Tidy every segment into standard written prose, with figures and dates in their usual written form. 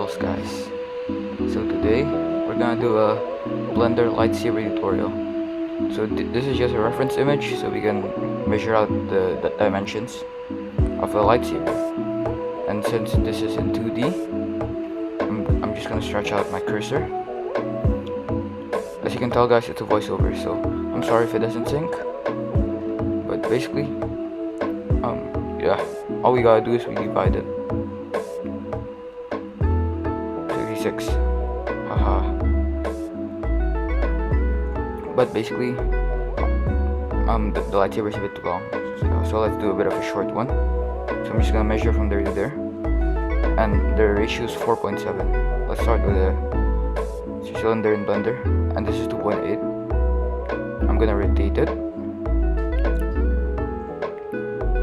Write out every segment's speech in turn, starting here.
Protorials, guys. So today we're gonna do a Blender lightsaber tutorial. So this is just a reference image so we can measure out the dimensions of a lightsaber. And since this is in 2D, I'm just gonna stretch out my cursor. As you can tell, guys, it's a voiceover, so I'm sorry if it doesn't sync. But basically, yeah, all we gotta do is we divide it. 66. Haha. But basically, the lightsaber is a bit too long, so let's do a bit of a short one. So I'm just gonna measure from there to there, and the ratio is 4.7. Let's start with a cylinder in Blender, and this is 2.8. I'm gonna rotate it,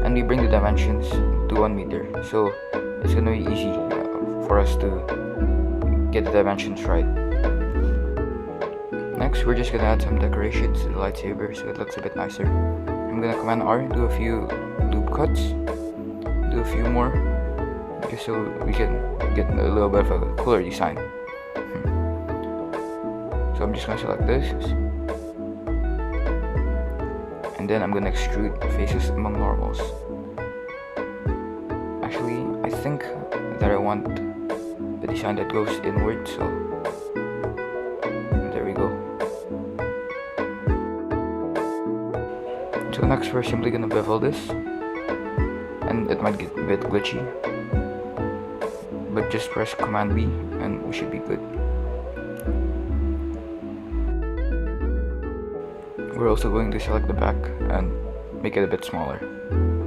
and we bring the dimensions to 1 meter. So it's gonna be easy for us to get the dimensions right. Next, we're just gonna add some decorations to the lightsaber so it looks a bit nicer. I'm gonna Command R, do a few loop cuts, do a few more, just so we can get a little bit of a cooler design. So I'm just gonna select this, and then I'm gonna extrude faces among normals. Actually, I think that I want a design that goes inward, so there we go. So next we're simply gonna bevel this, and it might get a bit glitchy, but just press Command B and we should be good. We're also going to select the back and make it a bit smaller,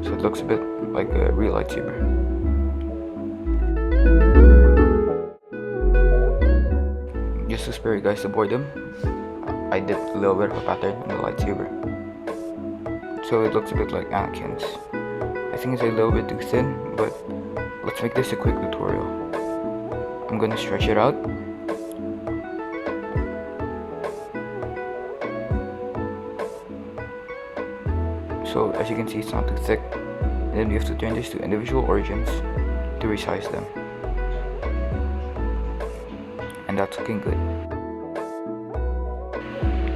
so it looks a bit like a real lightsaber. Just to spare you guys the boredom, I did a little bit of a pattern on the lightsaber, so it looks a bit like Anakin's. I think it's a little bit too thin, but let's make this a quick tutorial. I'm gonna stretch it out. So as you can see, it's not too thick, and then we have to turn this to individual origins to resize them, and that's looking good.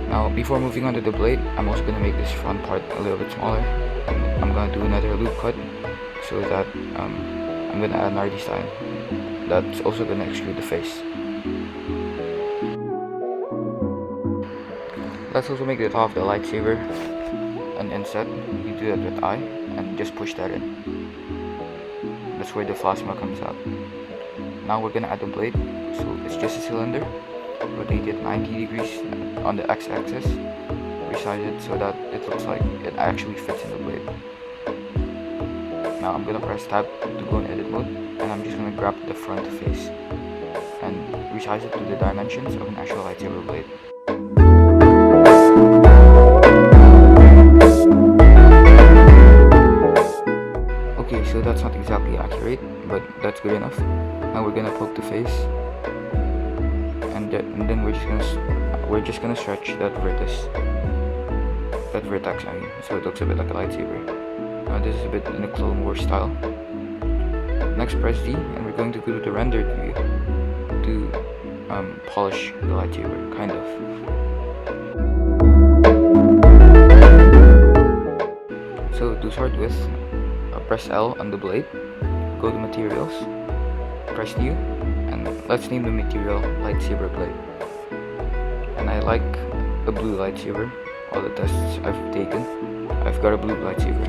Now before moving on to the blade, I'm also going to make this front part a little bit smaller, and I'm going to do another loop cut so that I'm going to add another design that's also going to extrude the face. Let's also make the top of the lightsaber an inset. You do that with I and just push that in. That's where the plasma comes out. Now we're gonna add the blade, so it's just a cylinder. Rotate it 90 degrees on the x-axis. Resize it so that it looks like it actually fits in the blade. Now I'm gonna press tab to go in edit mode, and I'm just gonna grab the front face and resize it to the dimensions of an actual lightsaber blade. Okay, so that's not exactly accurate, but that's good enough. Now we're gonna poke the face, and then we're just gonna stretch that vertex. I mean, so it looks a bit like a lightsaber. Now this is a bit in a Clone Wars style. Next, press D, and we're going to go to the rendered view to polish the lightsaber, kind of. So to start with, press L on the blade, go to materials, press new, and let's name the material lightsaber blade. And I like a blue lightsaber. All the tests I've taken, I've got a blue lightsaber,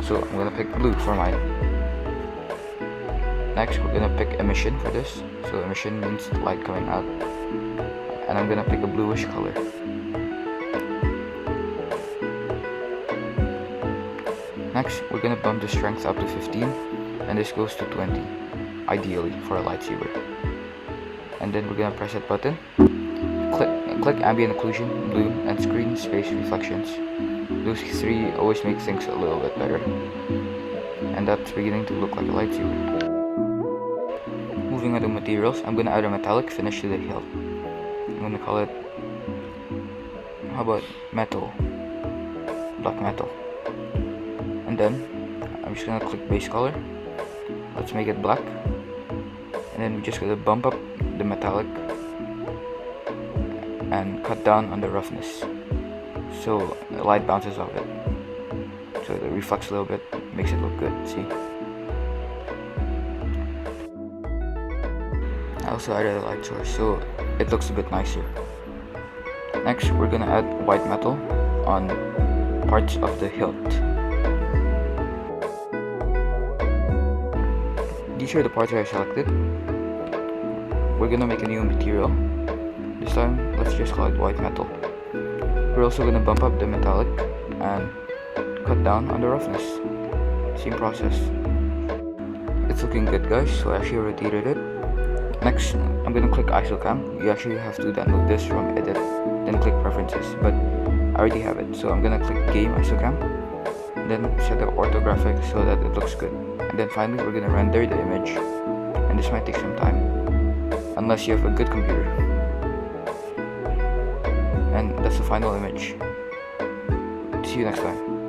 so I'm gonna pick blue for mine. Next, we're gonna pick emission for this, so emission means light coming out, and I'm gonna pick a bluish color. Next, we're gonna bump the strength up to 15, and this goes to 20, ideally for a lightsaber. And then we're gonna press that button, click ambient occlusion, blue, and screen space reflections. Those three always make things a little bit better, and that's beginning to look like a lightsaber. Moving on to materials, I'm gonna add a metallic finish to the hilt. I'm gonna call it, how about metal, black metal. And then I'm just gonna click base color. Let's make it black, And then we're just gonna bump up the metallic and cut down on the roughness so the light bounces off it, so it reflects a little bit, makes it look good. See, I also added a light source so it looks a bit nicer. Next we're gonna add white metal on parts of the hilt. These are the parts I selected. We're gonna make a new material. This time, let's just call it white metal. We're also gonna bump up the metallic and cut down on the roughness. Same process. It's looking good, guys, so I actually rotated it. Next, I'm gonna click ISOCAM. You actually have to download this from Edit, then click Preferences, but I already have it, so I'm gonna click Game ISOCAM, then set the orthographic so that it looks good. And then finally, we're gonna render the image, and this might take some time, unless you have a good computer. And that's the final image. See you next time.